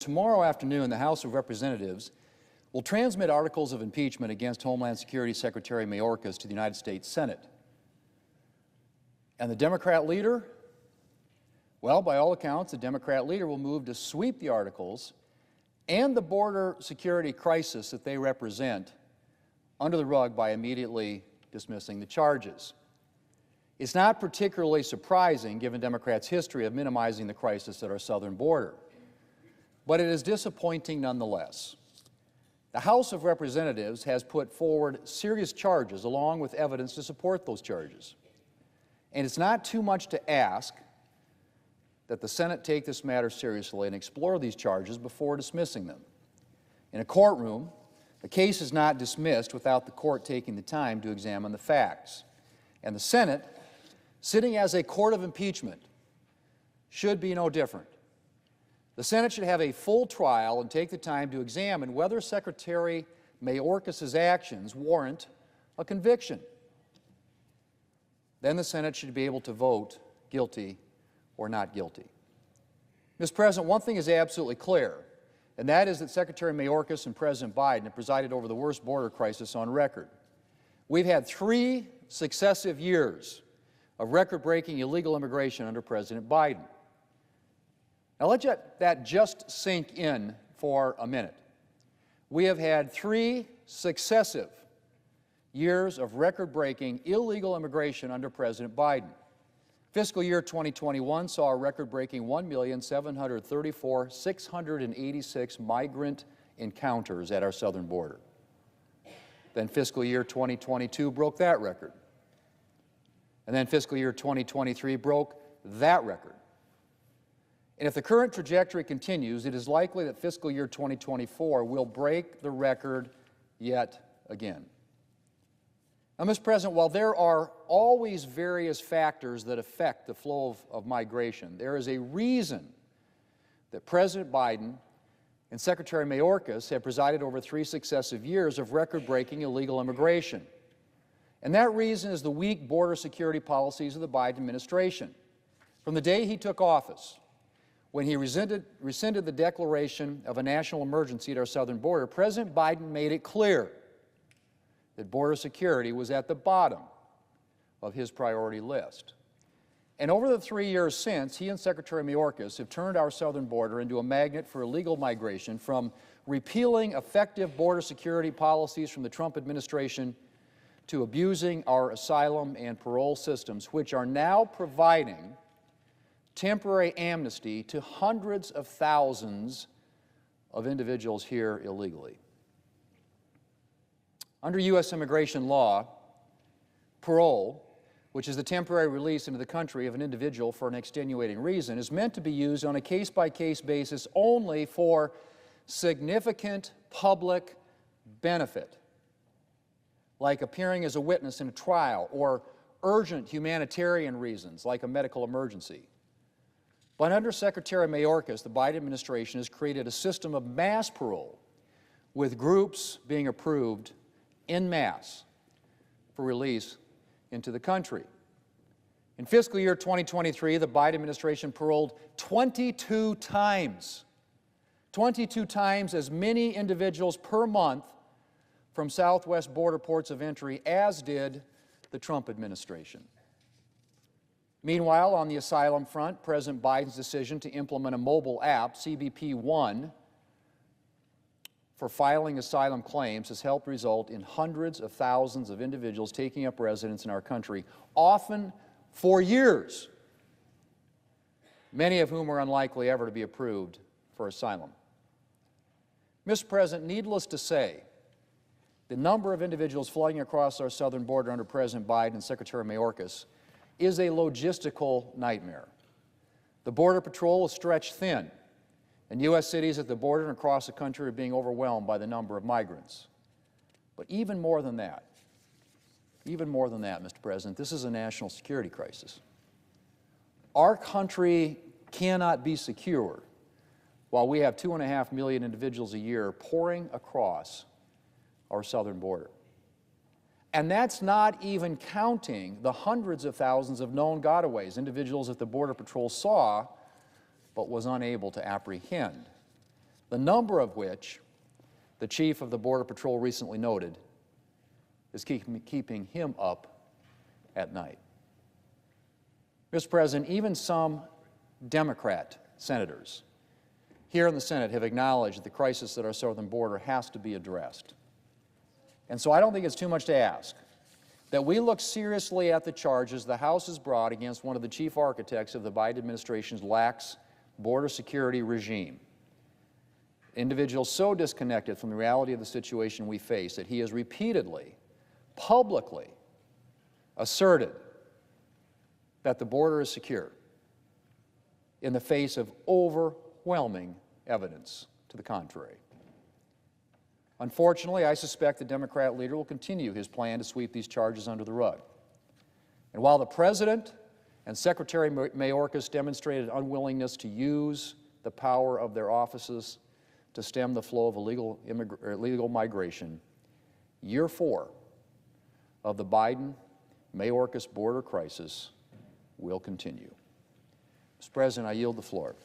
Tomorrow afternoon, the House of Representatives will transmit articles of impeachment against Homeland Security Secretary Mayorkas to the United States Senate. And the Democrat leader? Well, by all accounts, the Democrat leader will move to sweep the articles and the border security crisis that they represent under the rug by immediately dismissing the charges. It's not particularly surprising, given Democrats' history of minimizing the crisis at our southern border. But it is disappointing nonetheless. The House of Representatives has put forward serious charges along with evidence to support those charges. And it's not too much to ask that the Senate take this matter seriously and explore these charges before dismissing them. In a courtroom, a case is not dismissed without the court taking the time to examine the facts. And the Senate, sitting as a court of impeachment, should be no different. The Senate should have a full trial and take the time to examine whether Secretary Mayorkas' actions warrant a conviction. Then the Senate should be able to vote guilty or not guilty. Mr. President, one thing is absolutely clear, and that is that Secretary Mayorkas and President Biden have presided over the worst border crisis on record. We've had 3 successive years of record-breaking illegal immigration under President Biden. Now let that just sink in for a minute. We have had 3 successive years of record-breaking illegal immigration under President Biden. Fiscal year 2021 saw a record-breaking 1,734,686 migrant encounters at our southern border. Then fiscal year 2022 broke that record. And then fiscal year 2023 broke that record. And if the current trajectory continues, it is likely that fiscal year 2024 will break the record yet again. Now, Mr. President, while there are always various factors that affect the flow of migration, there is a reason that President Biden and Secretary Mayorkas have presided over 3 successive years of record-breaking illegal immigration. And that reason is the weak border security policies of the Biden administration. From the day he took office, when he rescinded the declaration of a national emergency at our southern border, President Biden made it clear that border security was at the bottom of his priority list. And over the 3 years since, he and Secretary Mayorkas have turned our southern border into a magnet for illegal migration, from repealing effective border security policies from the Trump administration to abusing our asylum and parole systems, which are now providing temporary amnesty to hundreds of thousands of individuals here illegally. Under U.S. immigration law, parole, which is the temporary release into the country of an individual for an extenuating reason, is meant to be used on a case-by-case basis only for significant public benefit, like appearing as a witness in a trial, or urgent humanitarian reasons, like a medical emergency. But under Secretary Mayorkas, the Biden administration has created a system of mass parole, with groups being approved en masse for release into the country. In fiscal year 2023, the Biden administration paroled 22 times as many individuals per month from southwest border ports of entry as did the Trump administration. Meanwhile, on the asylum front, President Biden's decision to implement a mobile app, CBP One, for filing asylum claims has helped result in hundreds of thousands of individuals taking up residence in our country, often for years, many of whom are unlikely ever to be approved for asylum. Mr. President, needless to say, the number of individuals flooding across our southern border under President Biden and Secretary Mayorkas is a logistical nightmare. The Border Patrol is stretched thin, and U.S. cities at the border and across the country are being overwhelmed by the number of migrants. But even more than that, Mr. President, this is a national security crisis. Our country cannot be secure while we have 2.5 million individuals a year pouring across our southern border. And that's not even counting the hundreds of thousands of known gotaways, individuals that the Border Patrol saw but was unable to apprehend. the number of which the chief of the Border Patrol recently noted is keeping him up at night. Mr. President, even some Democrat senators here in the Senate have acknowledged that the crisis at our southern border has to be addressed. And so I don't think it's too much to ask that we look seriously at the charges the House has brought against one of the chief architects of the Biden administration's lax border security regime. Individual so disconnected from the reality of the situation we face that he has repeatedly, publicly asserted that the border is secure in the face of overwhelming evidence to the contrary. Unfortunately, I suspect the Democrat leader will continue his plan to sweep these charges under the rug. And while the President and Secretary Mayorkas demonstrated unwillingness to use the power of their offices to stem the flow of illegal migration, year 4 of the Biden-Mayorkas border crisis will continue. Mr. President, I yield the floor.